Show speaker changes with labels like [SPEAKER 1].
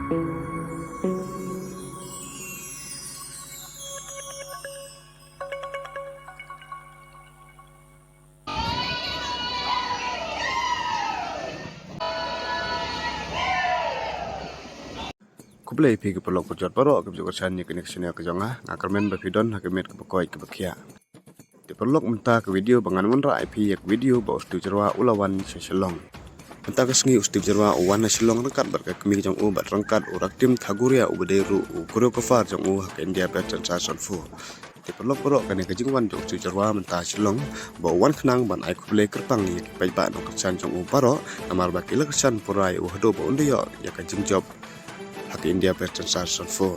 [SPEAKER 1] Kublai pi ke pelok pujot paro ke juga san ke connection ke jonga ngakarmen ba pidon ke met ke bakoi ke bakia. Di pelok menta ke video bangan munra IP yak video ba ustu jerwa ulawan seselong. Menta ke sengi ustu jerwa uwan seselong rengkat berke kemi jong u bat rengkat urak tim thaguria ubederu u kuryo kefar jong u ke India Pattern Sasson fu. Di pelok paro ke jingwan jong ustu jerwa menta selong ba uwan kenang ban ai kublai kerpang yak pai ba no kersan jong u paro namar ba kila kersan purai u hado ba undiyo yak jing job hak India Pattern Sasson fu.